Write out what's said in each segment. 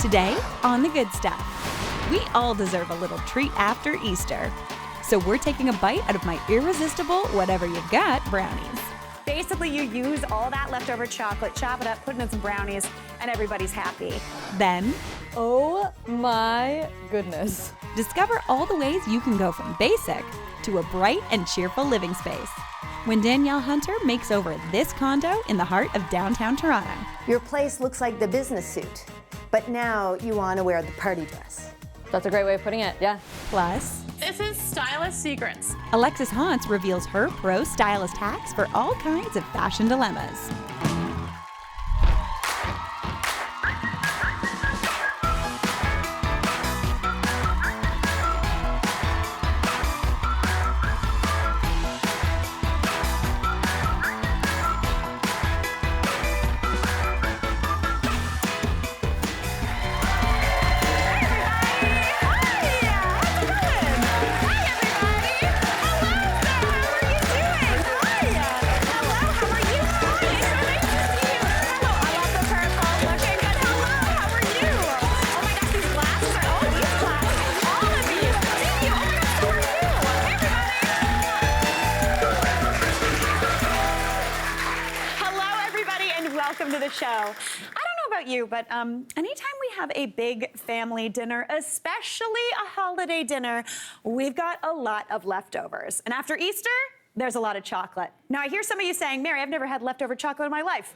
Today on The Good Stuff, we all deserve a little treat after Easter. So we're taking a bite out of my irresistible whatever you've got brownies. Basically, you use all that leftover chocolate, chop it up, put it in some brownies, and everybody's happy. Then, oh my goodness. Discover all the ways you can go from basic to a bright and cheerful living space when Danielle Hunter makes over this condo in the heart of downtown Toronto. Your place looks like the business suit, but now you want to wear the party dress. That's a great way of putting it, yeah. Plus, this is Stylist Secrets. Alexis Hauntz reveals her pro stylist hacks for all kinds of fashion dilemmas. Welcome to the show. I don't know about you, but anytime we have a big family dinner, especially a holiday dinner, we've got a lot of leftovers. And after Easter, there's a lot of chocolate. Now, I hear some of you saying, Mary, I've never had leftover chocolate in my life.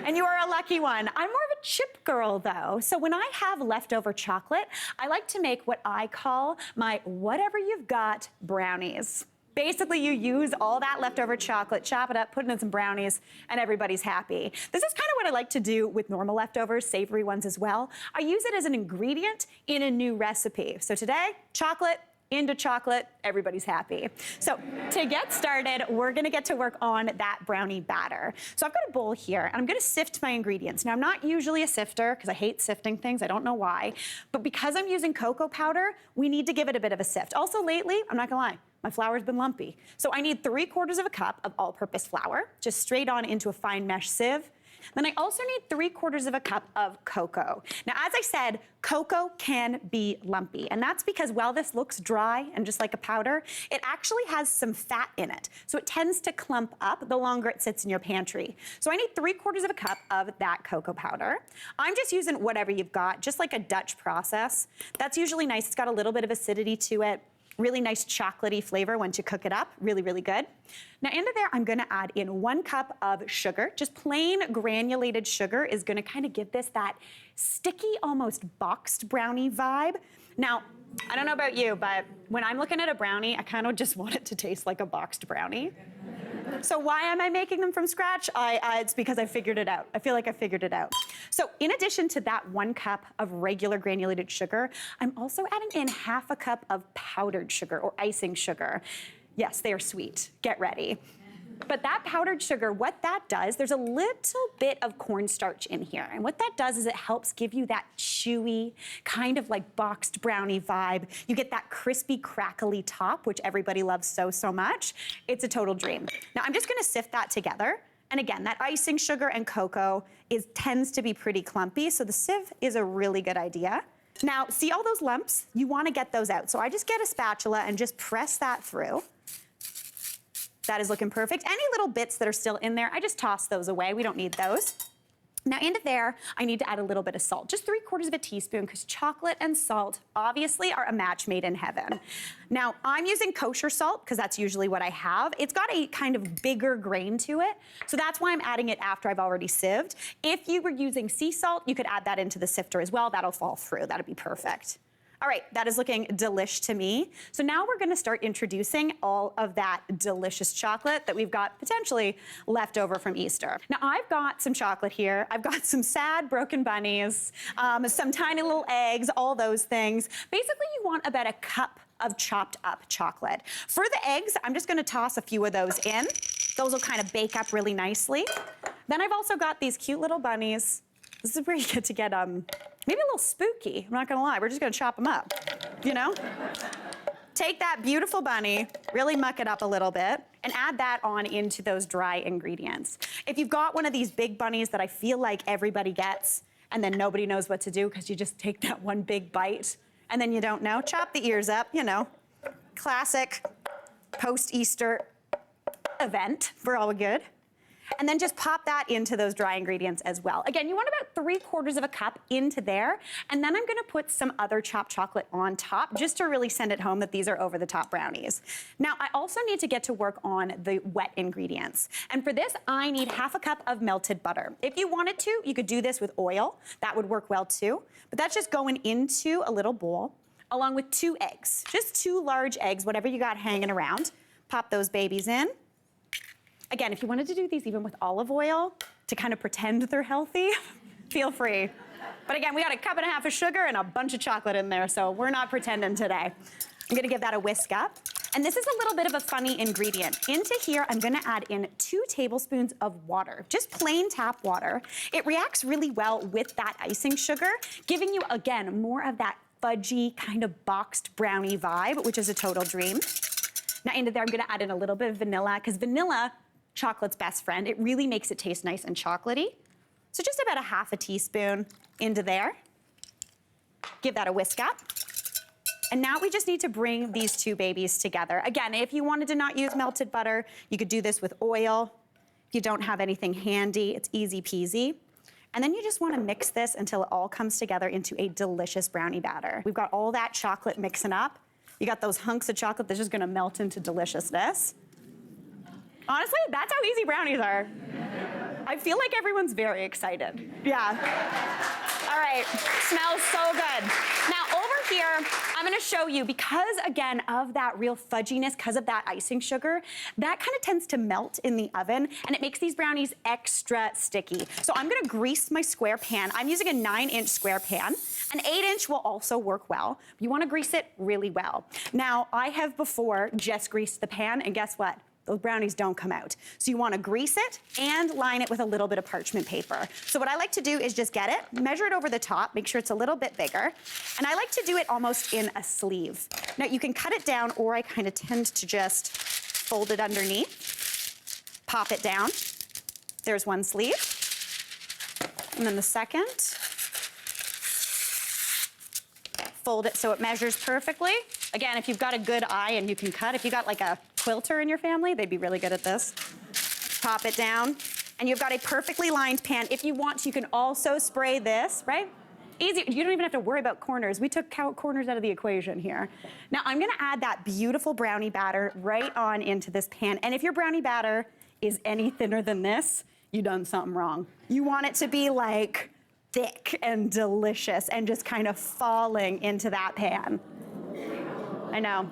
And you are a lucky one. I'm more of a chip girl, though. So when I have leftover chocolate, I like to make what I call my whatever you've got brownies. Basically, you use all that leftover chocolate, chop it up, put it in some brownies, and everybody's happy. This is kind of what I like to do with normal leftovers, savory ones as well. I use it as an ingredient in a new recipe. So today, chocolate into chocolate, everybody's happy. So to get started, we're gonna get to work on that brownie batter. So I've got a bowl here, and I'm gonna sift my ingredients. Now, I'm not usually a sifter, because I hate sifting things, I don't know why, but because I'm using cocoa powder, we need to give it a bit of a sift. Also lately, I'm not gonna lie, my flour's been lumpy. So I need 3/4 of a cup of all-purpose flour, just straight on into a fine mesh sieve. Then I also need 3/4 of a cup of cocoa. Now, as I said, cocoa can be lumpy, and that's because while this looks dry and just like a powder, it actually has some fat in it. So it tends to clump up the longer it sits in your pantry. So I need 3/4 of a cup of that cocoa powder. I'm just using whatever you've got, just like a Dutch process. That's usually nice. It's got a little bit of acidity to it. Really nice chocolatey flavor once you cook it up, really, really good. Now into there, I'm gonna add in 1 cup of sugar. Just plain granulated sugar is gonna kind of give this that sticky, almost boxed brownie vibe. Now, I don't know about you, but when I'm looking at a brownie, I kind of just want it to taste like a boxed brownie. So why am I making them from scratch? It's because I figured it out. I feel like I figured it out. So in addition to that 1 cup of regular granulated sugar, I'm also adding in 1/2 cup of powdered sugar or icing sugar. Yes, they are sweet. Get ready. But that powdered sugar, what that does, there's a little bit of cornstarch in here. And what that does is it helps give you that chewy, kind of like boxed brownie vibe. You get that crispy, crackly top, which everybody loves so, so much. It's a total dream. Now, I'm just gonna sift that together. And again, that icing sugar and cocoa tends to be pretty clumpy, so the sieve is a really good idea. Now, see all those lumps? You wanna get those out. So I just get a spatula and just press that through. That is looking perfect. Any little bits that are still in there, I just toss those away. We don't need those. Now into there, I need to add a little bit of salt, just 3/4 of a teaspoon, because chocolate and salt obviously are a match made in heaven. Now, I'm using kosher salt, because that's usually what I have. It's got a kind of bigger grain to it, so that's why I'm adding it after I've already sieved. If you were using sea salt, you could add that into the sifter as well. That'll fall through, that'd be perfect. All right, that is looking delish to me. So now we're gonna start introducing all of that delicious chocolate that we've got potentially left over from Easter. Now I've got some chocolate here. I've got some sad broken bunnies, some tiny little eggs, all those things. Basically, you want about 1 cup of chopped up chocolate. For the eggs, I'm just gonna toss a few of those in. Those will kind of bake up really nicely. Then I've also got these cute little bunnies. This is where you get to get maybe a little spooky. I'm not gonna lie, we're just gonna chop them up, you know? Take that beautiful bunny, really muck it up a little bit, and add that on into those dry ingredients. If you've got one of these big bunnies that I feel like everybody gets, and then nobody knows what to do because you just take that one big bite, and then you don't know. Chop the ears up, you know. Classic post-Easter event. We're all good. And then just pop that into those dry ingredients as well. Again, you want about 3/4 of a cup into there, and then I'm gonna put some other chopped chocolate on top just to really send it home that these are over-the-top brownies. Now, I also need to get to work on the wet ingredients. And for this, I need 1/2 cup of melted butter. If you wanted to, you could do this with oil. That would work well too. But that's just going into a little bowl, along with 2 eggs. Just 2 large eggs, whatever you got hanging around. Pop those babies in. Again, if you wanted to do these even with olive oil to kind of pretend they're healthy, feel free. But again, we got 1.5 cups of sugar and a bunch of chocolate in there, so we're not pretending today. I'm gonna give that a whisk up. And this is a little bit of a funny ingredient. Into here, I'm gonna add in 2 tablespoons of water, just plain tap water. It reacts really well with that icing sugar, giving you, again, more of that fudgy kind of boxed brownie vibe, which is a total dream. Now into there, I'm gonna add in a little bit of vanilla, because vanilla, chocolate's best friend. It really makes it taste nice and chocolatey. So just about 1/2 teaspoon into there. Give that a whisk up. And now we just need to bring these 2 babies together. Again, if you wanted to not use melted butter, you could do this with oil. If you don't have anything handy, it's easy peasy. And then you just wanna mix this until it all comes together into a delicious brownie batter. We've got all that chocolate mixing up. You got those hunks of chocolate that's just gonna melt into deliciousness. Honestly, that's how easy brownies are. I feel like everyone's very excited. Yeah. All right, smells so good. Now over here, I'm gonna show you, because again of that real fudginess, because of that icing sugar, that kind of tends to melt in the oven, and it makes these brownies extra sticky. So I'm gonna grease my square pan. I'm using a 9-inch square pan. An 8-inch will also work well. You wanna grease it really well. Now, I have before just greased the pan, and guess what? Those brownies don't come out. So you wanna grease it and line it with a little bit of parchment paper. So what I like to do is just get it, measure it over the top, make sure it's a little bit bigger, and I like to do it almost in a sleeve. Now you can cut it down, or I kind of tend to just fold it underneath, pop it down. There's one sleeve, and then the second. Fold it so it measures perfectly. Again, if you've got a good eye and you can cut, if you got like a quilter in your family, they'd be really good at this. Pop it down, and you've got a perfectly lined pan. If you want, you can also spray this, right? Easy, you don't even have to worry about corners. We took corners out of the equation here. Now I'm gonna add that beautiful brownie batter right on into this pan. And if your brownie batter is any thinner than this, you've done something wrong. You want it to be like thick and delicious and just kind of falling into that pan. I know.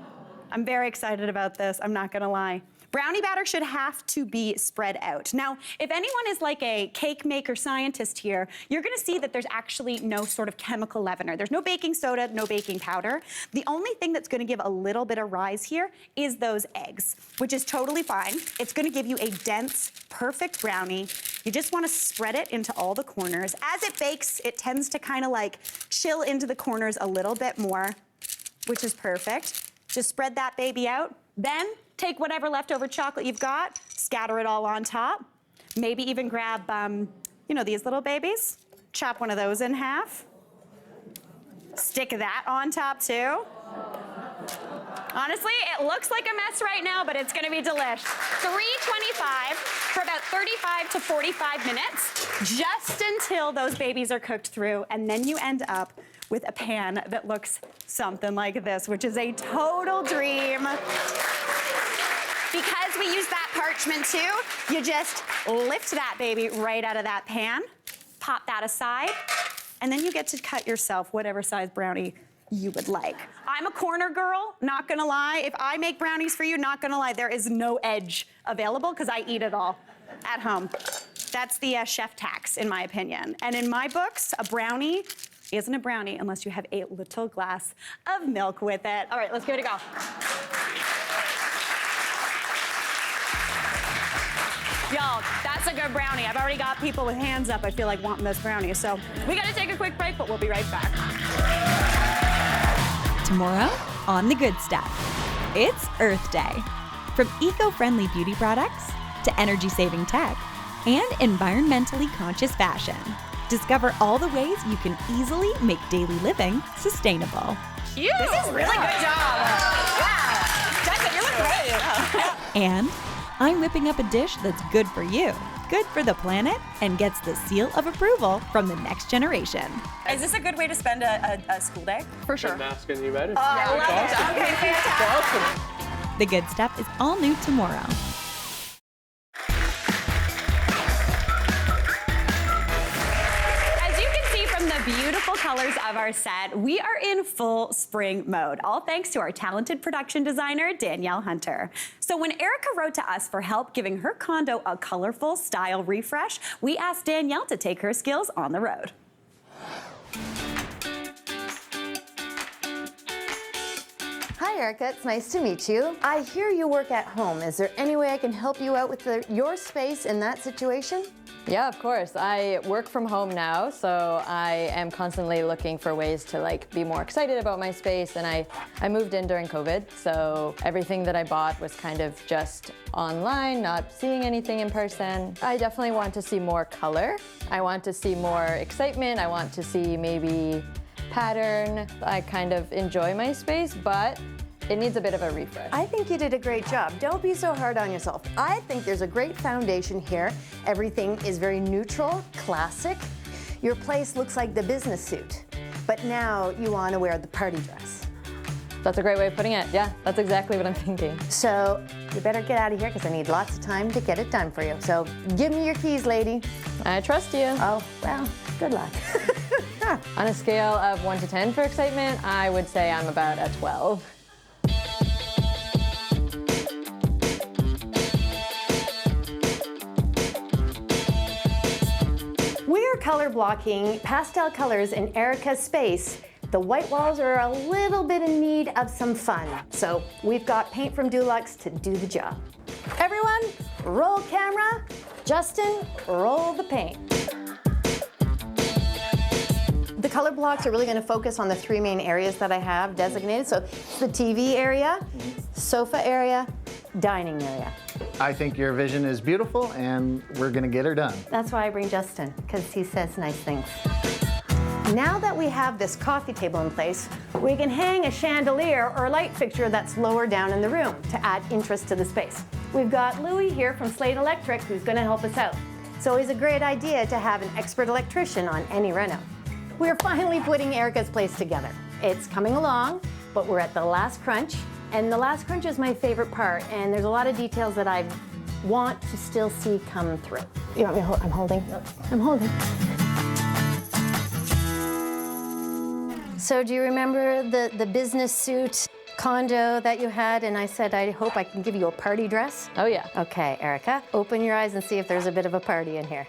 I'm very excited about this, I'm not gonna lie. Brownie batter should have to be spread out. Now, if anyone is like a cake maker scientist here, you're gonna see that there's actually no sort of chemical leavener. There's no baking soda, no baking powder. The only thing that's gonna give a little bit of rise here is those eggs, which is totally fine. It's gonna give you a dense, perfect brownie. You just wanna spread it into all the corners. As it bakes, it tends to kind of like chill into the corners a little bit more, which is perfect. Just spread that baby out. Then take whatever leftover chocolate you've got, scatter it all on top. Maybe even grab, you know, these little babies. Chop one of those in half. Stick that on top too. Honestly, it looks like a mess right now, but it's gonna be delish. 325 for about 35 to 45 minutes, just until those babies are cooked through, and then you end up with a pan that looks something like this, which is a total dream. Because we use that parchment too, you just lift that baby right out of that pan, pop that aside, and then you get to cut yourself whatever size brownie you would like. I'm a corner girl, not gonna lie. If I make brownies for you, not gonna lie, there is no edge available because I eat it all at home. That's the chef tax, in my opinion. And in my books, a brownie isn't a brownie unless you have a little glass of milk with it. All right, let's give it a go. Y'all, that's a good brownie. I've already got people with hands up, I feel like, wanting this brownie. So we gotta take a quick break, but we'll be right back. Tomorrow on The Good Stuff, it's Earth Day. From eco-friendly beauty products to energy-saving tech and environmentally conscious fashion, Discover all the ways you can easily make daily living sustainable. Cute. This is really good job. Yeah. Jessica, you look great. And I'm whipping up a dish that's good for you, good for the planet, and gets the seal of approval from the next generation. Is this a good way to spend a school day? For sure. Couldn't ask any better. I love it. Okay, fantastic. Awesome. The Good Stuff is all new tomorrow. As you can see from the beautiful colors of our set, we are in full spring mode, all thanks to our talented production designer, Danielle Hunter. So when Erica wrote to us for help giving her condo a colorful style refresh, we asked Danielle to take her skills on the road. Hi, Erica. It's nice to meet you. I hear you work at home. Is there any way I can help you out with your space in that situation? Yeah, of course. I work from home now, so I am constantly looking for ways to be more excited about my space. And I moved in during COVID, so everything that I bought was kind of just online, not seeing anything in person. I definitely want to see more color. I want to see more excitement. I want to see maybe pattern. I kind of enjoy my space, but it needs a bit of a refresh. I think you did a great job. Don't be so hard on yourself. I think there's a great foundation here. Everything is very neutral, classic. Your place looks like the business suit, but now you want to wear the party dress. That's a great way of putting it. Yeah, that's exactly what I'm thinking. So you better get out of here because I need lots of time to get it done for you. So give me your keys, lady. I trust you. Oh, well, good luck. On a scale of 1 to 10 for excitement, I would say I'm about a 12. We're color blocking pastel colors in Erica's space. The white walls are a little bit in need of some fun. So we've got paint from Dulux to do the job. Everyone, roll camera. Justin, roll the paint. The color blocks are really going to focus on the three main areas that I have designated. So it's the TV area, sofa area, dining area. I think your vision is beautiful, and we're going to get her done. That's why I bring Justin, because he says nice things. Now that we have this coffee table in place, we can hang a chandelier or light fixture that's lower down in the room to add interest to the space. We've got Louie here from Slate Electric who's going to help us out. It's always a great idea to have an expert electrician on any reno. We're finally putting Erica's place together. It's coming along, but we're at the last crunch. And the last crunch is my favorite part, and there's a lot of details that I want to still see come through. You want me to hold? I'm holding. I'm holding. So do you remember the business suit condo that you had? And I said, I hope I can give you a party dress. Oh yeah. Okay, Erica, open your eyes and see if there's a bit of a party in here.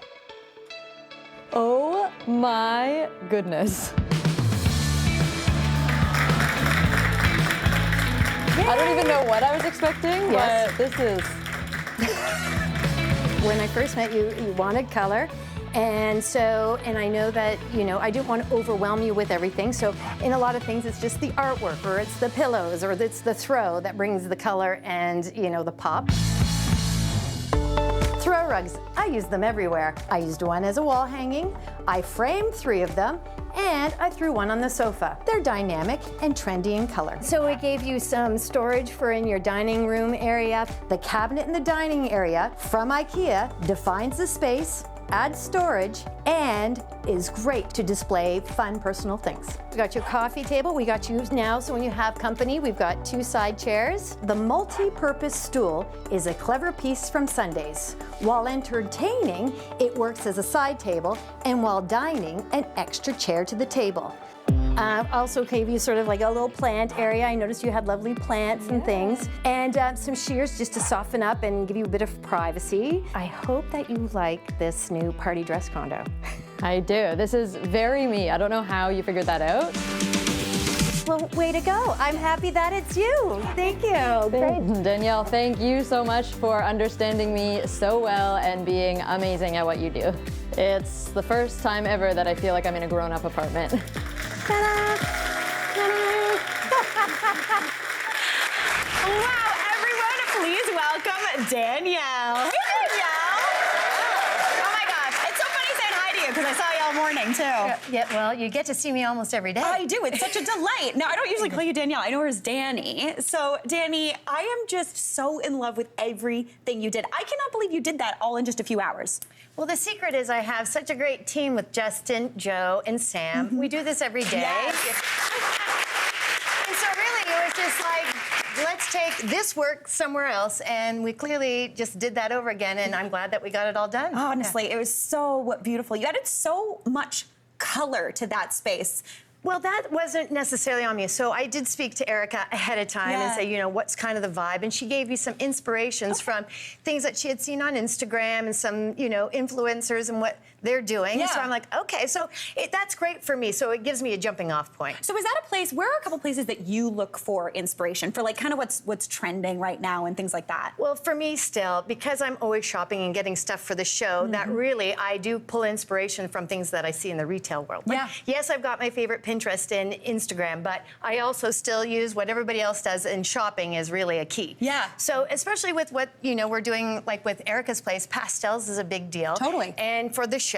Oh my goodness. I don't even know what I was expecting, Yes. but this is... When I first met you, you wanted color. And I know that, I didn't want to overwhelm you with everything. So in a lot of things, it's just the artwork, or it's the pillows, or it's the throw that brings the color and, the pop. Throw rugs, I use them everywhere. I used one as a wall hanging, I framed 3 of them, and I threw one on the sofa. They're dynamic and trendy in color. So we gave you some storage for in your dining room area. The cabinet in the dining area from IKEA defines the space, adds storage, and is great to display fun personal things. We got your coffee table. We got you now, so when you have company, we've got 2 side chairs. The multi-purpose stool is a clever piece from Sundays. While entertaining, it works as a side table, and while dining, an extra chair to the table. Also gave you sort of like a little plant area. I noticed you had lovely plants and things. And some shears just to soften up and give you a bit of privacy. I hope that you like this new party dress condo. I do. This is very me. I don't know how you figured that out. Well, way to go. I'm happy that it's you. Thank you. Great. Danielle, thank you so much for understanding me so well and being amazing at what you do. It's the first time ever that I feel like I'm in a grown-up apartment. Ta-da! Wow, everyone, please welcome Danielle. Hey, Danielle. Oh my gosh, it's so funny saying hi to you because I saw you all all morning, too. Yeah, well, you get to see me almost every day. I do. It's such a delight. Now, I don't usually call you Danielle. I know her as Danny. So, Danny, I am just so in love with everything you did. I cannot believe you did that all in just a few hours. Well, the secret is I have such a great team with Justin, Joe, and Sam. We do this every day. Yes. And so really, it was just like, let's take this work somewhere else, and we clearly just did that over again, and I'm glad that we got it all done. Honestly, it was so beautiful. You added so much color to that space. Well, that wasn't necessarily on me. So I did speak to Erica ahead of time and say, you know, what's kind of the vibe? And she gave me some inspirations from things that she had seen on Instagram and some, you know, influencers and what they're doing. Yeah. So I'm like, okay, so that's great for me. So it gives me a jumping off point. So is that a place, where are a couple places that you look for inspiration for, like, kind of what's trending right now and things like that? Well, for me still, because I'm always shopping and getting stuff for the show, that really, I do pull inspiration from things that I see in the retail world. Like, yes, I've got my favorite Pinterest and Instagram, but I also still use what everybody else does, and shopping is really a key. Yeah. So especially with what, you know, we're doing, like with Erica's place, pastels is a big deal. Totally. And for the show,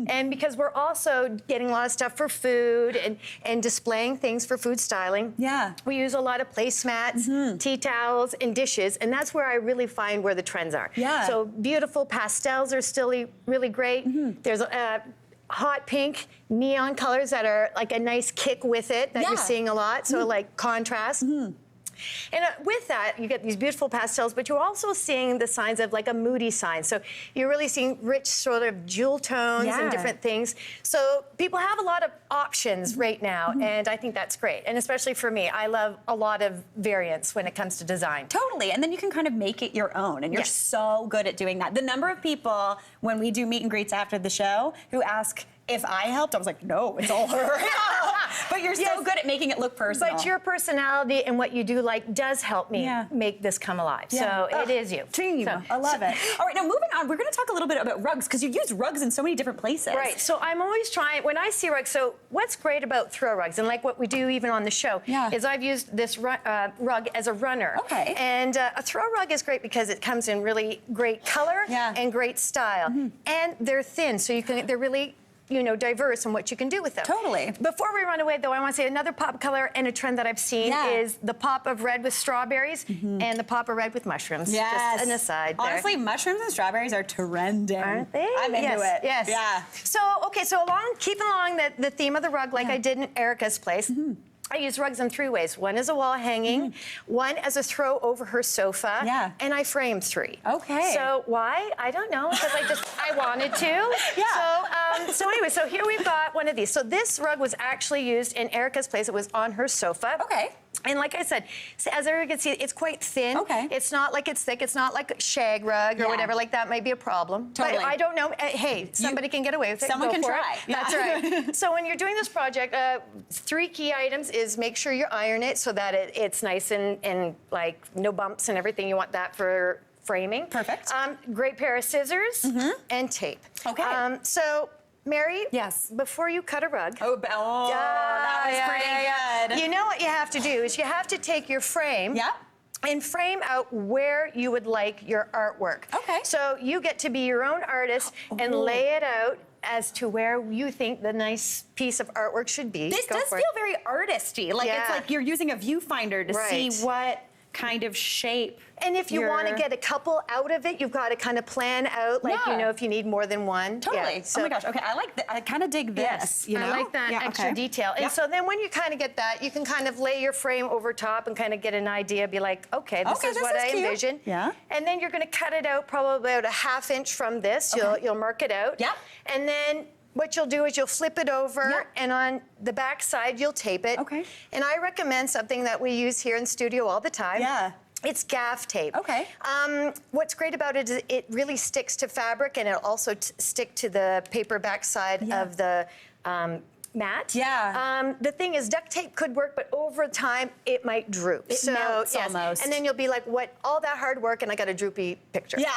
and because we're also getting a lot of stuff for food and displaying things for food styling. Yeah. We use a lot of placemats, tea towels, and dishes, and that's where I really find where the trends are. Yeah. So beautiful pastels are still really great. There's hot pink, neon colors that are like a nice kick with it that you're seeing a lot, so like contrast. And with that, you get these beautiful pastels, but you're also seeing the signs of like a moody sign. So you're really seeing rich sort of jewel tones and different things. So people have a lot of options right now, and I think that's great. And especially for me, I love a lot of variance when it comes to design. Totally, and then you can kind of make it your own, and you're so good at doing that. The number of people, when we do meet and greets after the show, who ask if I helped, I was like, no, it's all her. But you're so good at making it look personal. But your personality and what you do does help me make this come alive. So it is you. Team, So, I love it. All right, now moving on, we're going to talk a little bit about rugs, because you use rugs in so many different places. Right, so I'm always trying, when I see rugs, so what's great about throw rugs, and like what we do even on the show, is I've used this rug as a runner. Okay. And a throw rug is great because it comes in really great color and great style. And they're thin, so they're really, you know, diverse in what you can do with them. Totally. Before we run away, though, I want to say another pop color and a trend that I've seen is the pop of red with strawberries and the pop of red with mushrooms. Yes. Just an aside there. Honestly, mushrooms and strawberries are trending. Aren't they? I'm into it. Yes. Yeah. So, okay, so keeping along the theme of the rug, like I did in Erica's place, I use rugs in 3 ways. One is a wall hanging, one as a throw over her sofa, and I framed 3. Okay. So why? I don't know, because I wanted to. So anyway, so here we've got one of these. So this rug was actually used in Erica's place. It was on her sofa. Okay. And like I said, as everyone can see, it's quite thin. Okay. It's not like it's thick. It's not like a shag rug or whatever. Like that might be a problem. Totally. But I don't know. Hey, somebody can get away with it. Someone Go can for try. it. That's right. So when you're doing this project, 3 key items is make sure you iron it so that it's nice and like no bumps and everything. You want that for framing. Perfect. Great pair of scissors and tape. Okay. So Mary, yes, before you cut a rug. That was pretty good. You know what you have to do is you have to take your frame. And frame out where you would like your artwork. Okay. So you get to be your own artist and lay it out as to where you think the nice piece of artwork should be. This does feel very artisty. Like it's like you're using a viewfinder to see what kind of shape. And if you want to get a couple out of it, you've got to kind of plan out, like, you know, if you need more than one. Totally. So, oh my gosh. Okay, I like that. I kind of dig this. Yes, you know? I like that extra detail. And so then when you kind of get that, you can kind of lay your frame over top and kind of get an idea, be like, okay, this is what I envision. Yeah. And then you're going to cut it out probably about a ½ inch from this. You'll mark it out. Yep. And then what you'll do is you'll flip it over, and on the back side, you'll tape it. Okay. And I recommend something that we use here in the studio all the time. Yeah. It's gaff tape. Okay. What's great about it is it really sticks to fabric, and it'll also stick to the paper back side of the mat. Yeah. The thing is, duct tape could work, but over time it might droop. It melts almost. And then you'll be like, "What? All that hard work, and I got a droopy picture." Yeah.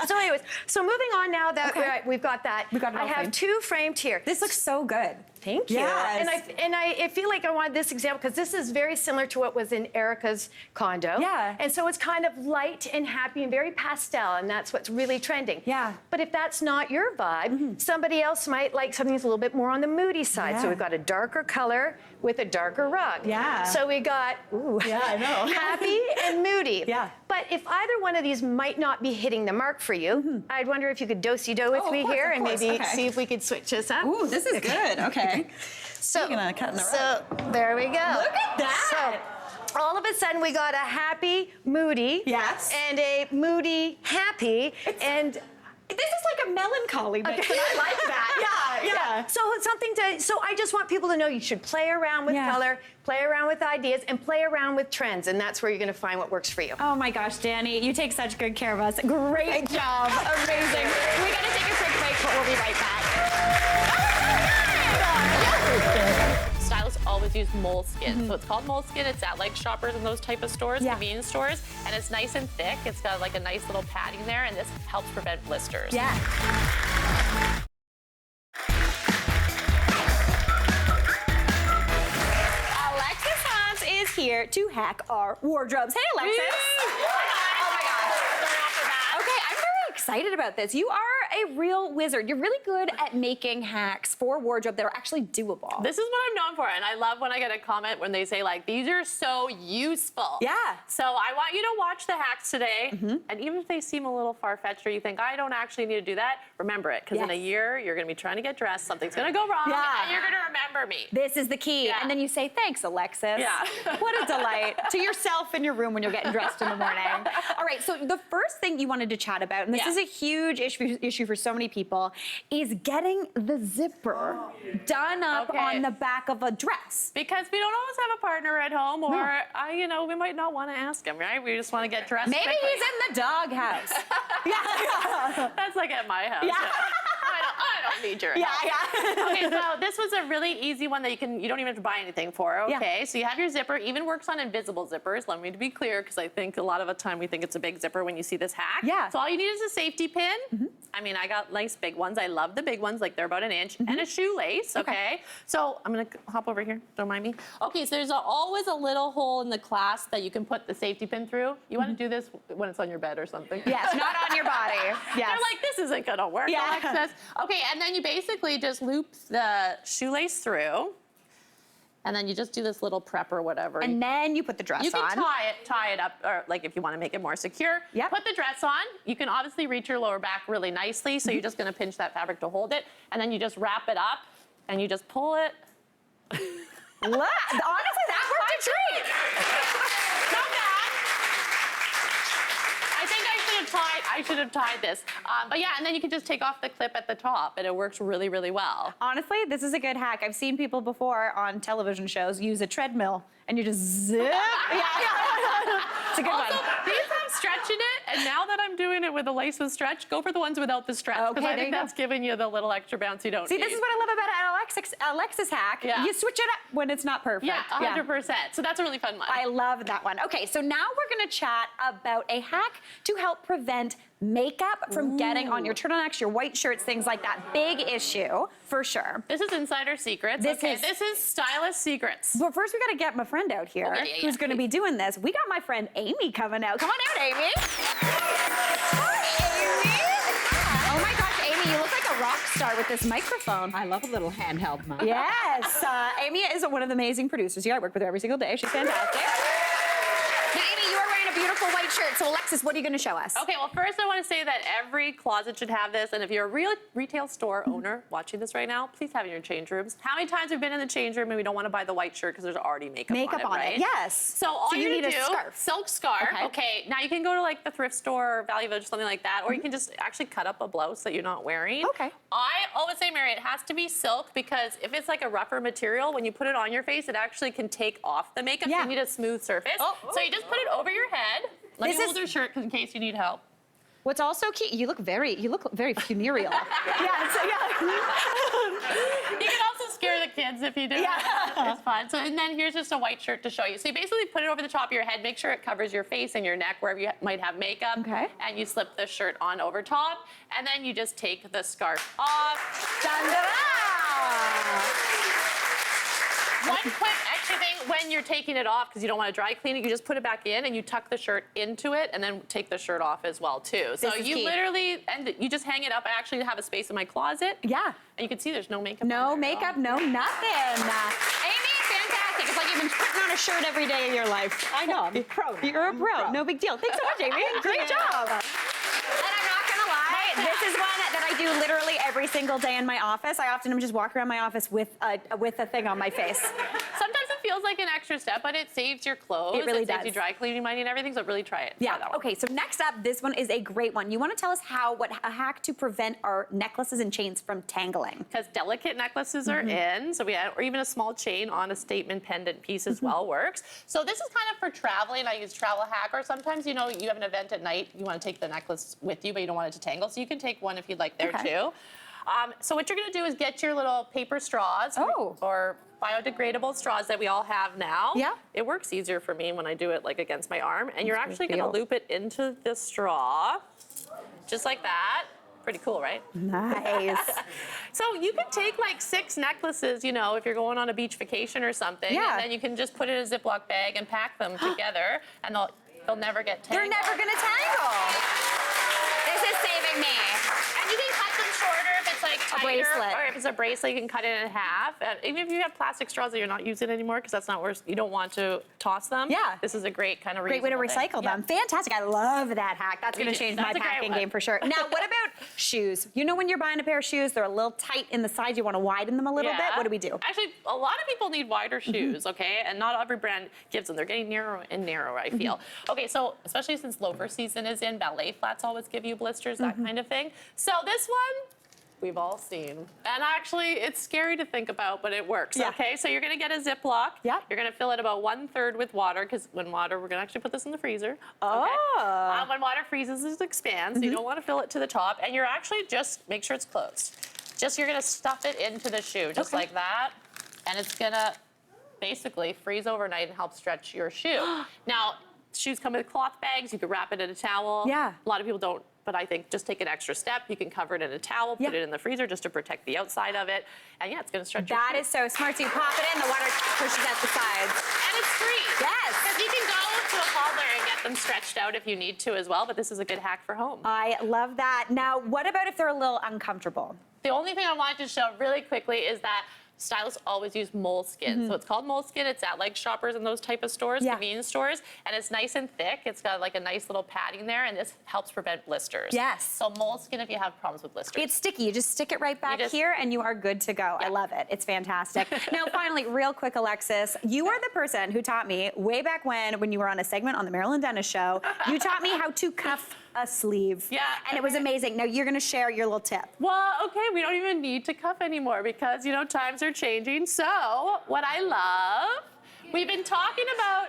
So, anyways, so moving on now that we've got that, We got it all I have framed. 2 framed here. This looks so good. Thank you. Yes. And I feel like I wanted this example because this is very similar to what was in Erica's condo. Yeah. And so it's kind of light and happy and very pastel, and that's what's really trending. Yeah. But if that's not your vibe, somebody else might like something that's a little bit more on the moody side. So Yeah. we've got a darker color with a darker rug. Yeah. So we got Yeah, I know. happy and moody. Yeah. But if either one of these might not be hitting the mark for you, I'd wonder if you could do-si-do with Oh, of me course, here of and course. maybe Okay. see if we could switch this up. Ooh, this is good. Okay. So, You're gonna cut in the so there we go. Look at that. So, all of a sudden, we got a happy, moody, Yes. and a moody, happy, and This is like a melancholy mix, and I like that. yeah. So it's something to. So I just want people to know you should play around with Yeah. color, play around with ideas, and play around with trends, and that's where you're going to find what works for you. Oh my gosh, Danny, you take such good care of us. Great job. Amazing. We gotta take a quick break, but we'll be right back. Stylists always use moleskin. So it's called moleskin. It's at like Shoppers and those type of stores, Yeah. convenience stores. And it's nice and thick. It's got like a nice little padding there, and this helps prevent blisters. Yeah. Alexis Hans is here to hack our wardrobes. Hey, Alexis. Oh my gosh. Start off with that. Okay, I'm very excited about this. You are a real wizard. You're really good at making hacks for wardrobe that are actually doable. This is what I'm known for, and I love when I get a comment when they say like, these are so useful. Yeah. So I want you to watch the hacks today, and even if they seem a little far-fetched or you think, I don't actually need to do that, remember it, because in a Yes. year, you're gonna be trying to get dressed, something's gonna go wrong, Yeah. and you're gonna remember me. This is the key. Yeah. And then you say, thanks, Alexis. Yeah. What a delight. To yourself in your room when you're getting dressed in the morning. All right, so the first thing you wanted to chat about, and this Yeah. is a huge issue for so many people, is getting the zipper done up Okay. on the back of a dress. Because we don't always have a partner at home, or we might not want to ask him, right? We just want to get dressed. Maybe quickly. he's in the doghouse. yeah. That's like at my house. Yeah. I don't need your Yeah, help. yeah. Okay, so this was a really easy one that you don't even have to buy anything for. Yeah. Okay, so you have your zipper. Even works on invisible zippers. Let me be clear, because I think a lot of the time we think it's a big zipper when you see this hack. Yeah. So all you need is a safety pin. I mean, I got nice big ones. I love the big ones, like they're about an inch, and a shoelace. Okay. So I'm gonna hop over here. Don't mind me. Okay, so there's always a little hole in the clasp that you can put the safety pin through. You want to do this when it's on your bed or something? Yes, not on your body. Yes. They're like, this isn't gonna work, Yeah. Alexis. Okay, and then you basically just loop the shoelace through, and then you just do this little prep or whatever. And then you put the dress You can on. tie it up, or like if you want to make it more secure. Yep. Put the dress on. You can obviously reach your lower back really nicely, so you're just gonna pinch that fabric to hold it, and then you just wrap it up, and you just pull it. Look, honestly, that worked a treat. Not bad. I think I should have tied this. But yeah, and then you can just take off the clip at the top, and it works really, really well. Honestly, this is a good hack. I've seen people before on television shows use a treadmill and you just zip. yeah. It's a good Also, one. these have stretch in it, and now that I'm doing it with a lace with stretch, go for the ones without the stretch, because Okay, I there think you go. that's giving you the little extra bounce you don't See, need. this is what I love about an Alexis hack. Yeah. You switch it up when it's not perfect. Yeah, 100%. So that's a really fun one. I love that one. Okay, so now we're gonna chat about a hack to help prevent makeup from getting on your turtlenecks, your white shirts, things like that. Big issue, for sure. This is Insider Secrets. This Okay, is- this is Stylist Secrets. But first, we gotta get my friend out here Okay, yeah, who's gonna be doing this. We got my friend Amy coming out. Come on out, Amy. Hi, Amy. Oh my gosh, Amy, you look like a rock star with this microphone. I love a little handheld mic. Yes, Amy is one of the amazing producers here. I work with her every single day. She's fantastic. Now, Amy, you are wearing a beautiful white shirt. So, Alexis, what are you going to show us? Okay, well, first I want to say that every closet should have this, and if you're a real retail store owner watching this right now, please have it in your change rooms. How many times have we been in the change room and we don't want to buy the white shirt because there's already makeup on it, right? Yes. So all So you you need a do, scarf. silk scarf. Okay. Okay, now you can go to like the thrift store or Value Village, something like that, or you can just actually cut up a blouse that you're not wearing. Okay. I always say, Mary, it has to be silk, because if it's like a rougher material, when you put it on your face, it actually can take off the makeup. Yeah. So you need a smooth surface. So you just put it over your head. Let This me is- hold your shirt in case you need help. What's also key, you look very funereal. yeah, so You can also scare the kids if you do. Yeah. It's fun. So, and then here's just a white shirt to show you. So you basically put it over the top of your head, make sure it covers your face and your neck, wherever you might have makeup. Okay. And you slip the shirt on over top, and then you just take the scarf off. Dun-da-da! One quick extra thing, when you're taking it off, because you don't want to dry clean it, you just put it back in and you tuck the shirt into it and then take the shirt off as well, too. So is you key. literally, and you just hang it up. I actually have a space in my closet. Yeah. And you can see there's no makeup No on there makeup, no nothing. Amy, fantastic. It's like you've been putting on a shirt every day of your life. I know, I'm a pro. You're a pro. No big deal. Thanks so much, Amy. Great job. And I'm not gonna lie, this is one that I do literally every single day in my office. I often am just walking around my office with a thing on my face. Sometimes it feels like an extra step, but it saves your clothes. It really saves does. you dry cleaning money and everything, so really try it. Try Yeah. that one. Okay, so next up, this one is a great one. You want to tell us what a hack to prevent our necklaces and chains from tangling? Because delicate necklaces are in, so or even a small chain on a statement pendant piece as well works. So this is kind of for traveling. I use Travel Hack, or sometimes, you know, you have an event at night, you want to take the necklace with you, but you don't want it to tangle, so you can take one if you'd like there too. So what you're going to do is get your little paper straws or biodegradable straws that we all have now. Yeah. It works easier for me when I do it like against my arm, and you're actually going to loop it into the straw, just like that. Pretty cool, right? Nice. So you can take like 6 necklaces, you know, if you're going on a beach vacation or something, Yeah. and then you can just put it in a Ziploc bag and pack them together, and they'll never get tangled. They're never gonna tangle. This is saving me. And you can cut them shorter if it's like tighter, bracelet. or if it's a bracelet, you can cut it in half. And even if you have plastic straws that you're not using anymore, because that's not worse, you don't want to toss them. Yeah. This is a great kind of Great way to reusable thing. recycle them. Fantastic. I love that hack. That's Me going to too. change That's my a great packing one. game for sure. Now, what about shoes? You know when you're buying a pair of shoes, they're a little tight in the sides. You want to widen them a little bit. What do we do? Actually, a lot of people need wider shoes, okay? And not every brand gives them. They're getting narrower and narrower, I feel. Okay, so especially since loafer season is in, ballet flats always give you blisters, that kind of thing. So this one, we've all seen. And actually, it's scary to think about, but it works, okay? So you're gonna get a Ziploc. Yeah. You're gonna fill it about 1/3 with water, because when water, we're gonna actually put this in the freezer. Oh. Okay? When water freezes, it expands, so you don't wanna fill it to the top. And you're actually just, make sure it's closed. You're gonna stuff it into the shoe, just like that. And it's gonna basically freeze overnight and help stretch your shoe. Now, shoes come with cloth bags. You can wrap it in a towel. Yeah. A lot of people don't, but I think just take an extra step. You can cover it in a towel, put it in the freezer just to protect the outside of it. And yeah, it's gonna stretch your shoe. That is so smart. So you pop it in, the water pushes at the sides. And it's free. Yes. Because you can go to a hauler and get them stretched out if you need to as well, but this is a good hack for home. I love that. Now, what about if they're a little uncomfortable? The only thing I wanted to show really quickly is that stylists always use moleskin. So it's called moleskin. It's at like Shoppers and those type of stores, convenience stores. And it's nice and thick. It's got like a nice little padding there, and this helps prevent blisters. Yes. So moleskin if you have problems with blisters. It's sticky. You just stick it right back here and you are good to go. I love it. It's fantastic. Now, finally, real quick, Alexis, you are the person who taught me way back when you were on a segment on the Marilyn Dennis show, you taught me how to cuff a sleeve. Yeah. And it was amazing. Now you're gonna share your little tip. Well, okay, we don't even need to cuff anymore because, you know, times are changing. So what I love, we've been talking about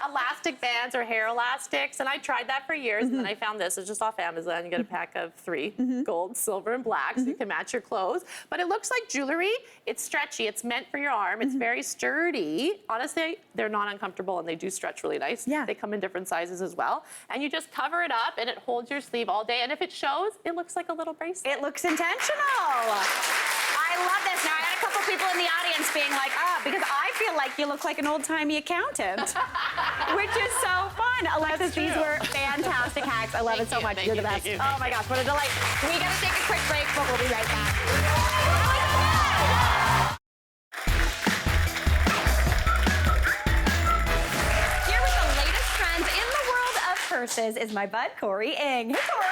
elastic bands or hair elastics, and I tried that for years, and then I found this. It's just off Amazon. You get a pack of 3, gold, silver, and black, so you can match your clothes. But it looks like jewelry. It's stretchy. It's meant for your arm. It's very sturdy. Honestly, they're not uncomfortable, and they do stretch really nice. Yeah. They come in different sizes as well. And you just cover it up, and it holds your sleeve all day. And if it shows, it looks like a little bracelet. It looks intentional. I love this. Now, I got a couple people in the audience being like, because I feel like you look like an old-timey accountant, which is so fun. Alexis, these were fantastic hacks. I love it so much. You're the best. Oh my gosh, what a delight. We gotta take a quick break, but we'll be right back. Here with the latest trends in the world of purses is my bud, Corey Ng. Hey, Corey.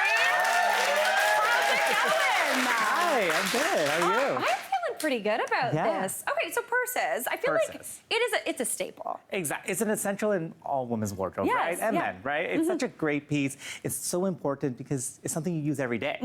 How's it going? Hi, I'm good. How are you? I'm feeling pretty good about Yeah. this. Okay, so purses. I feel like Purses. it's a staple. Exactly. It's an essential in all women's wardrobe, Yes, right? And yeah. men, right? It's such a great piece. It's so important because it's something you use every day.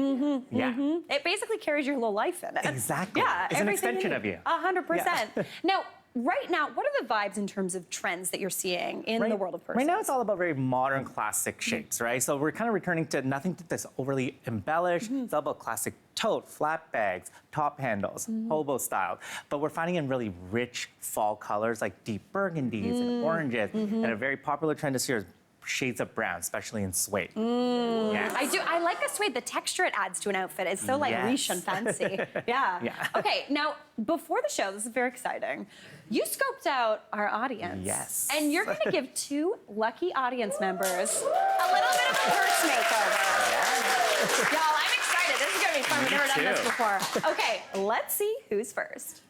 Yeah. It basically carries your whole life in it. Exactly. Yeah, It's an everything extension need. of you. 100%. Now, right now, what are the vibes in terms of trends that you're seeing in the world of purses? Right now, it's all about very modern, classic shapes, right? So we're kind of returning to nothing that's overly embellished. It's all about classic tote, flat bags, top handles, hobo style. But we're finding in really rich fall colors like deep burgundies and oranges. And a very popular trend this year is shades of brown, especially in suede. Yes. I do. I like the suede. The texture it adds to an outfit. It's so like riche and fancy. Yeah. Yeah. Okay. Now, before the show, this is very exciting. You scoped out our audience. Yes. And you're going to give 2 lucky audience members a little bit of a purse makeover. Y'all, I'm excited. This is going to be fun. We've never done this too. before. Okay, let's see who's first.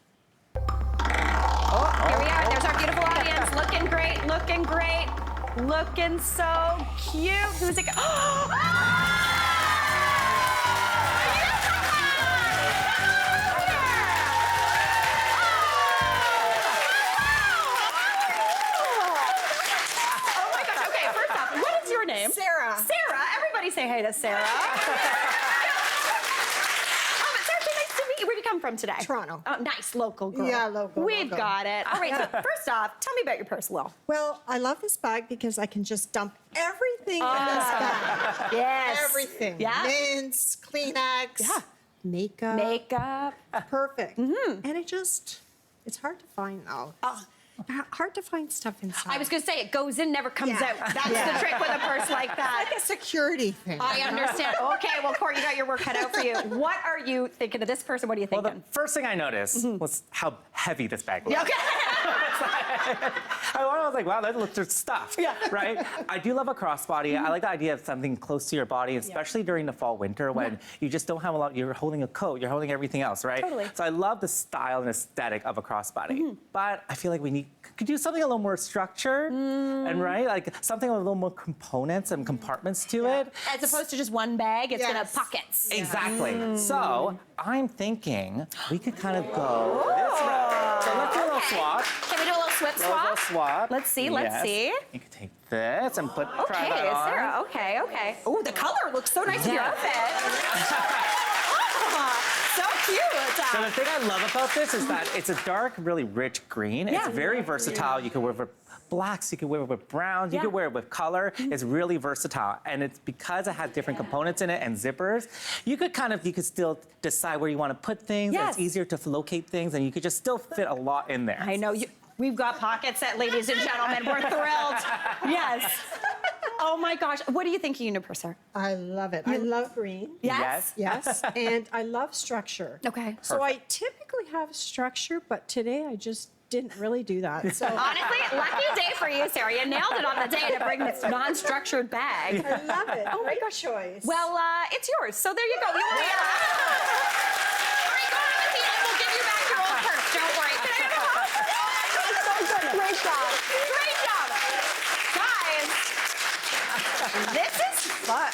Oh, here we are. There's our beautiful audience. Looking great, looking great, looking so cute. Who's it? Oh my gosh. Okay, first off, what is your name? Sarah. Sarah. Everybody say hey to Sarah. Sarah, so nice to meet you. Where'd you come from today? Toronto. Oh, nice. Local girl. Yeah, local, We've local. got it. All right, so first off, tell me about your purse, Lil. Well, I love this bag because I can just dump everything in this bag. Yes. Everything. Yeah. Mints, Kleenex, Yeah. makeup. Makeup. Perfect. And it's hard to find though. Hard to find stuff inside. I was going to say, it goes in, never comes Yeah. out. That's Yeah. the trick with a purse like that. like a security thing. I understand. Okay, well, Corey, you got your work cut out for you. What are you thinking of this purse, and what are you Well, thinking? the first thing I noticed was how heavy this bag was. Yeah, okay. I was like, wow, that looks like stuff. Yeah. Right? I do love a crossbody. I like the idea of something close to your body, especially during the fall, winter, when you just don't have a lot. You're holding a coat, you're holding everything else, right? Totally. So I love the style and aesthetic of a crossbody. But I feel like we could do something a little more structured and right, like something with a little more components and compartments to it. As opposed to just one bag, it's going to have Yes. pockets. Exactly. So I'm thinking we could kind of go this route. So let's do a little swap. Can we do a little swip swap? Little swap. Let's see, let's Yes. see. You can take this and try Okay, that on. Sarah, okay. Oh, the color looks so nice with your outfit. So cute. So the thing I love about this is that it's a dark, really rich green. Yeah. It's very versatile. You can wear it with blacks, you can wear it with browns, you Yeah. can wear it with color. It's really versatile. And it's because it has different components in it and zippers, you could still decide where you want to put things. Yes. It's easier to locate things and you could just still fit a lot in there. I know. We've got pockets, ladies and gentlemen. We're thrilled. Yes. Oh my gosh. What are you thinking in your purse, sir? I love it. I love green. Yes? Yes, and I love structure. Okay. So I typically have structure, but today I just didn't really do that. So Honestly, lucky day for you, Sarah. You nailed it on the day to bring this non-structured bag. I love it. Oh my gosh, choice. Well, it's yours. So there you go. You want All right, go on with it, and we'll give you back your old purse. Don't worry. Great job. Great job. Guys, this is fun.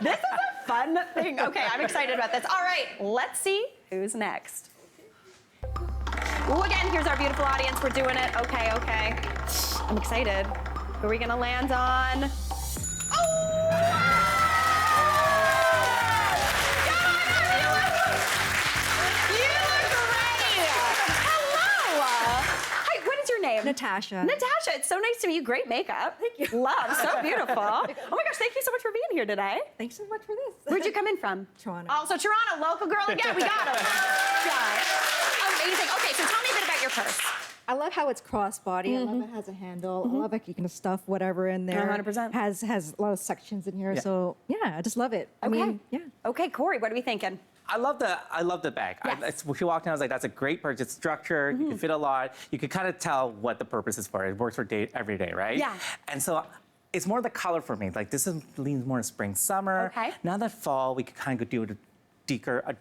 This is a fun thing. Okay, I'm excited about this. All right, let's see who's next. Ooh, again, here's our beautiful audience. We're doing it. Okay. I'm excited. Who are we gonna land on? You look great. Hello. Hi, what is your name? Natasha. Natasha, it's so nice to meet you. Great makeup. Thank you. Love, so beautiful. Oh my gosh, thank you so much for being here today. Thanks so much for this. Where'd you come in from? Toronto. Also, Toronto, local girl again. We got him. Yeah. Amazing. Okay, so tell me a bit about your purse. I love how it's crossbody. I love it has a handle. I love it. You can stuff whatever in there. 100%. Has a lot of sections in here. So yeah, I just love it. I mean, yeah. Okay, Corey, what are we thinking? I love the bag. Yes. When she walked in, I was like, that's a great purchase. It's structured. You can fit a lot. You can kind of tell what the purpose is for. It works for every day, right? Yeah. And so it's more the color for me. Like this leans more to spring, summer. Okay. Now that fall, we could kind of do a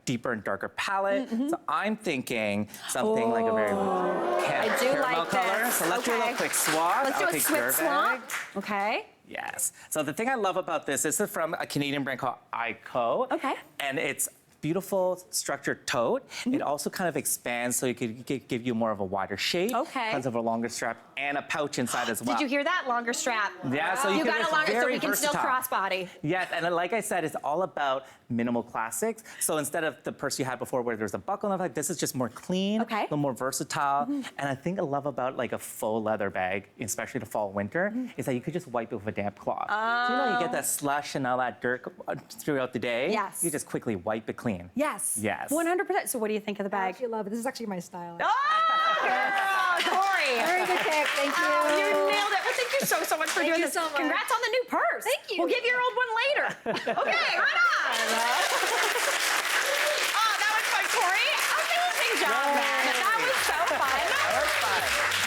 deeper and darker palette. So I'm thinking something like a very I do caramel like color. this. So let's do a little quick swap. Let's do I'll a take swip your swap. bag. Okay. Yes. So the thing I love about this is from a Canadian brand called ICO. Okay. And it's beautiful structured tote. It also kind of expands so it could give you more of a wider shape. Okay. Because of a longer strap and a pouch inside as well. Did you hear that? Longer strap. Yeah, so you can- got it's a longer so very we can still versatile. crossbody. Yes, and then, like I said, it's all about minimal classics. So instead of the purse you had before where there's a buckle and like this is just more clean, Okay. a little more versatile. And I think I love about like a faux leather bag, especially the fall winter, is that you could just wipe it with a damp cloth. So you get that slush and all that dirt throughout the day. Yes. You just quickly wipe it clean. Yes. Yes. 100%. So what do you think of the I bag? actually love it. This is actually my style. Oh, girl, Corey. Very good pick. Thank you. Oh, you nailed it. Well, thank Thank you so much for doing you this. so much. Congrats on the new purse. Thank you. We'll give you your old one later. Okay, right on. Oh, that was fun, Corey. Amazing job, man. That was so fun.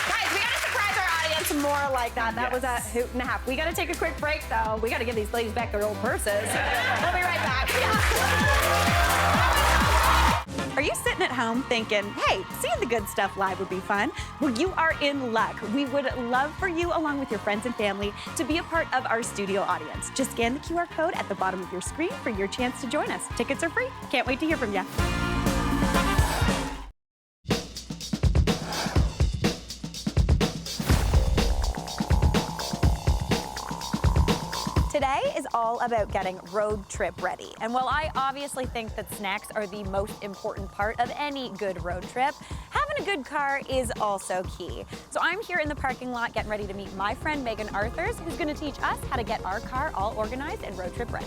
Guys, we gotta surprise our audience more like that. That was a hoot and a half. We gotta take a quick break, though. We gotta give these ladies back their old purses. We'll be right back. Are you sitting at home thinking, hey, seeing the good stuff live would be fun? Well, you are in luck. We would love for you, along with your friends and family, to be a part of our studio audience. Just scan the QR code at the bottom of your screen for your chance to join us. Tickets are free. Can't wait to hear from you. Today is all about getting road trip ready. And while I obviously think that snacks are the most important part of any good road trip, having a good car is also key. So I'm here in the parking lot getting ready to meet my friend Megan Arthurs, who's going to teach us how to get our car all organized and road trip ready.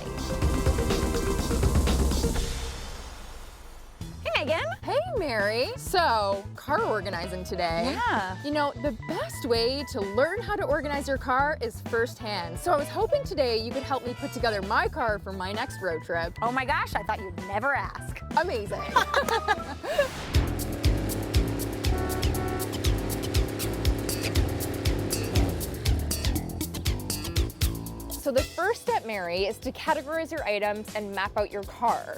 Hey, Megan. Hey, Mary. So, car organizing today. Yeah. You know, the best way to learn how to organize your car is firsthand. So I was hoping today you could help me put together my car for my next road trip. Oh my gosh, I thought you'd never ask. Amazing. So the first step, Mary, is to categorize your items and map out your car.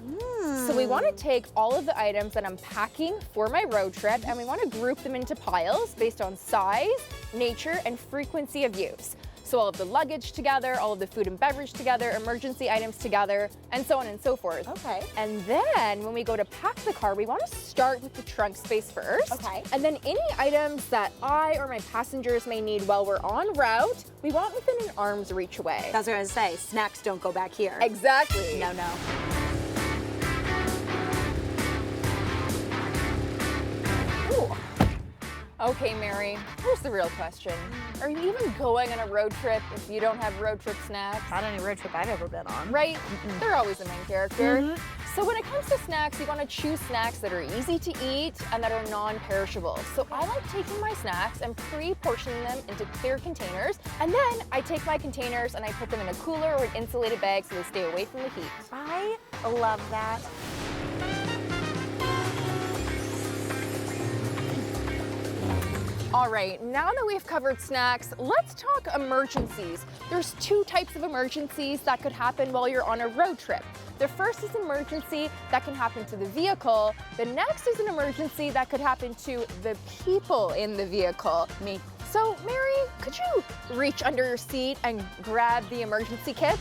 So we want to take all of the items that I'm packing for my road trip and we want to group them into piles based on size, nature, and frequency of use. So all of the luggage together, all of the food and beverage together, emergency items together, and so on and so forth. Okay. And then when we go to pack the car, we want to start with the trunk space first. Okay. And then any items that I or my passengers may need while we're en route, we want within an arm's reach away. That's what I was going to say. Snacks don't go back here. Exactly. No. Ooh. Okay, Mary, here's the real question. Are you even going on a road trip if you don't have road trip snacks? Not any road trip I've ever been on. Right? They're always the main character. So when it comes to snacks, you want to choose snacks that are easy to eat and that are non-perishable. So I like taking my snacks and pre-portioning them into clear containers. And then I take my containers and I put them in a cooler or an insulated bag so they stay away from the heat. I love that. All right, now that we've covered snacks, let's talk emergencies. There's two types of emergencies that could happen while you're on a road trip. The first is an emergency that can happen to the vehicle. The next is an emergency that could happen to the people in the vehicle. Me. So, Mary, could you reach under your seat and grab the emergency kit?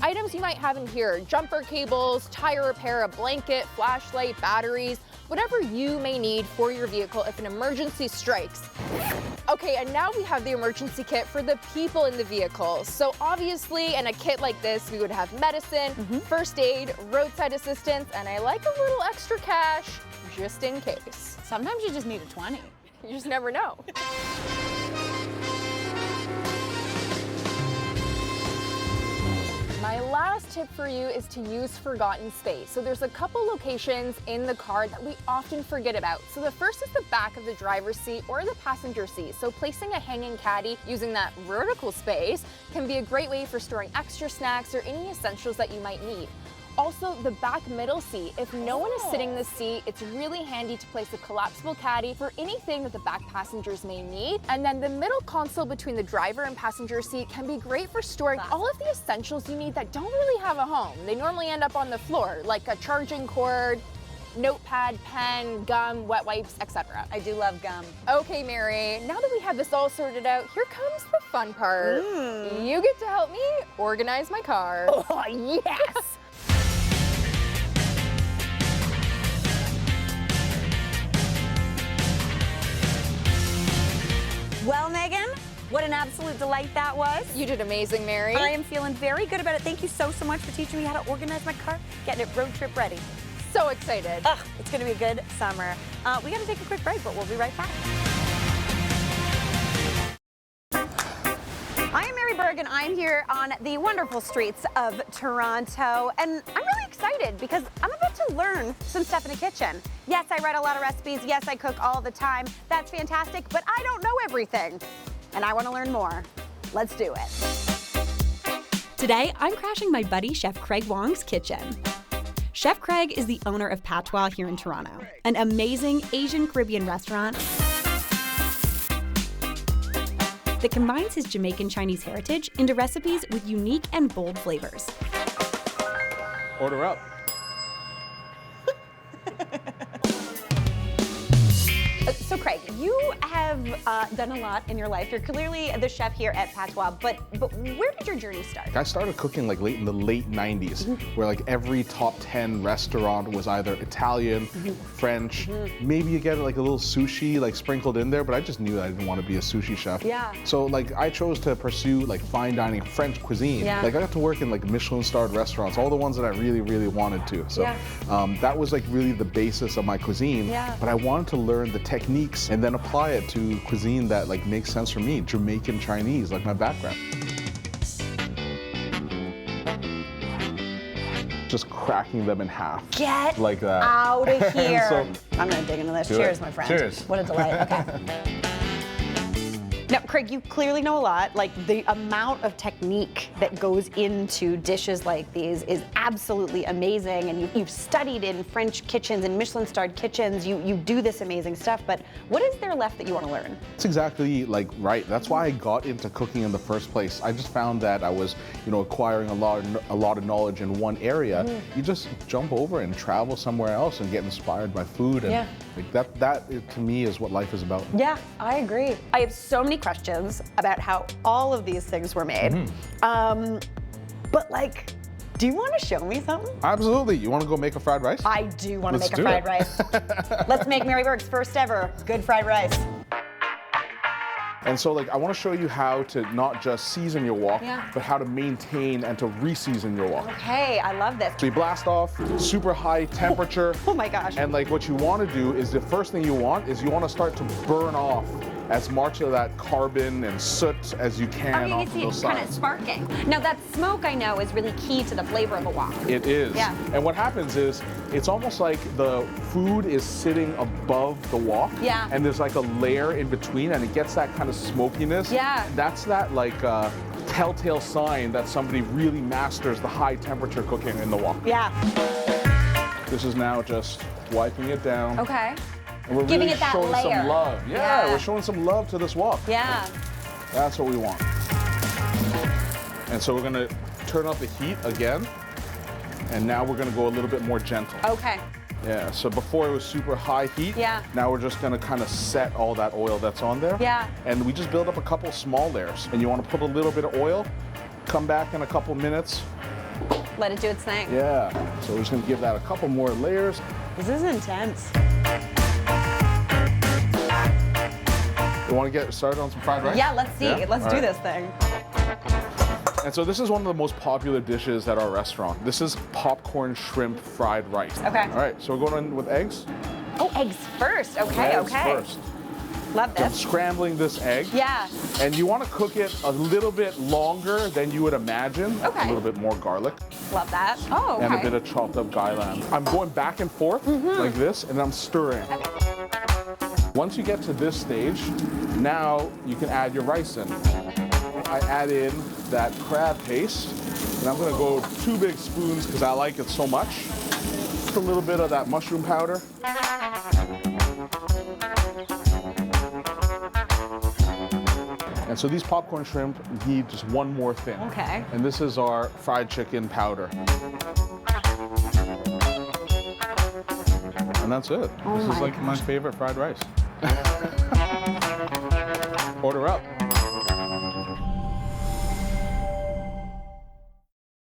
Items you might have in here: jumper cables, tire repair, a blanket, flashlight, batteries, whatever you may need for your vehicle if an emergency strikes. Okay, and now we have the emergency kit for the people in the vehicle. So obviously, in a kit like this, we would have medicine, first aid, roadside assistance, and I like a little extra cash just in case. Sometimes you just need a 20. You just never know. My last tip for you is to use forgotten space. So there's a couple locations in the car that we often forget about. So the first is the back of the driver's seat or the passenger seat. So placing a hanging caddy using that vertical space can be a great way for storing extra snacks or any essentials that you might need. Also, the back middle seat. If no one is sitting in the seat, it's really handy to place a collapsible caddy for anything that the back passengers may need. And then the middle console between the driver and passenger seat can be great for storing all of the essentials you need that don't really have a home. They normally end up on the floor, like a charging cord, notepad, pen, gum, wet wipes, etc. I do love gum. Okay, Mary, now that we have this all sorted out, here comes the fun part. You get to help me organize my car. Oh, yes! Well, Megan, what an absolute delight that was. You did amazing, Mary. I am feeling very good about it. Thank you so much for teaching me how to organize my car, getting it road trip ready. So excited. It's going to be a good summer. We got to take a quick break, but we'll be right back. I am Mary Berg, and I'm here on the wonderful streets of Toronto, and I'm really excited because I'm about to learn some stuff in the kitchen. Yes, I write a lot of recipes. Yes, I cook all the time. That's fantastic, but I don't know everything. and I want to learn more. Let's do it. Today, I'm crashing my buddy Chef Craig Wong's kitchen. Chef Craig is the owner of Patois here in Toronto, an amazing Asian Caribbean restaurant that combines his Jamaican Chinese heritage into recipes with unique and bold flavors. Order up. So Craig, you have done a lot in your life. You're clearly the chef here at Patois, but where did your journey start? I started cooking like in the late 90s, where like every top 10 restaurant was either Italian, French, maybe you get like a little sushi like sprinkled in there, but I just knew that I didn't want to be a sushi chef. Yeah. So like I chose to pursue like fine dining French cuisine. Yeah. Like I got to work in like Michelin-starred restaurants, all the ones that I really, really wanted to. So that was like really the basis of my cuisine. Yeah. But I wanted to learn the techniques and then apply it to cuisine that like makes sense for me, Jamaican Chinese, like my background. Just cracking them in half. Get like that. out of here. So, I'm gonna dig into this. do Cheers, it. my friend. Cheers. What a delight. Okay. Now, Craig, you clearly know a lot. Like, the amount of technique that goes into dishes like these is absolutely amazing. And you've studied in French kitchens and Michelin-starred kitchens. You do this amazing stuff. But what is there left that you want to learn? It's exactly like right. That's why I got into cooking in the first place. I just found that I was, acquiring a lot of knowledge in one area. You just jump over and travel somewhere else and get inspired by food. And like that to me is what life is about. Yeah, I agree. I have so many questions about how all of these things were made. But like, do you want to show me something? Absolutely. You want to go make a fried rice? I do want to Let's make a do fried it. rice. Let's make Mary Berg's first ever good fried rice. And so like I want to show you how to not just season your wok, but how to maintain and to re-season your wok. Okay, I love this. So you blast off, super high temperature. Oh my gosh. And like what you want to do is the first thing you want is you want to start to burn off as much of that carbon and soot as you can off of those kind of sides. sparking. Now that smoke I know is really key to the flavor of a wok. It is. Yeah. And what happens is it's almost like the food is sitting above the wok. Yeah. And there's like a layer in between and it gets that kind of smokiness. Yeah. That's that like telltale sign that somebody really masters the high temperature cooking in the wok. Yeah. This is now just wiping it down. Okay. And we're Giving really it that showing layer. some love. Yeah, we're showing some love to this wok. Yeah. That's what we want. And so we're gonna turn up the heat again. And now we're gonna go a little bit more gentle. Okay. Yeah, so before it was super high heat. Yeah. Now we're just gonna kind of set all that oil that's on there. Yeah. And we just build up a couple small layers. And you wanna put a little bit of oil, come back in a couple minutes. Let it do its thing. Yeah, so we're just gonna give that a couple more layers. This is intense. You wanna get started on some fried rice? Yeah, let's see. Yeah? Let's All do right. this thing. And so this is one of the most popular dishes at our restaurant. This is popcorn shrimp fried rice. Okay. All right, so we're going in with eggs. Oh, eggs first. Okay, Eggs okay. first. Love So I'm this. scrambling this egg. Yeah. And you want to cook it a little bit longer than you would imagine. Okay. A little bit more garlic. Love that. Oh, okay. And a bit of chopped up gailan. I'm going back and forth like this, and I'm stirring. Once you get to this stage, now you can add your rice in. I add in that crab paste, and I'm gonna go 2 big spoons because I like it so much. Just a little bit of that mushroom powder. And so these popcorn shrimp need just one more thing. Okay. And this is our fried chicken powder. And that's it. This is like my favorite fried rice. Order up.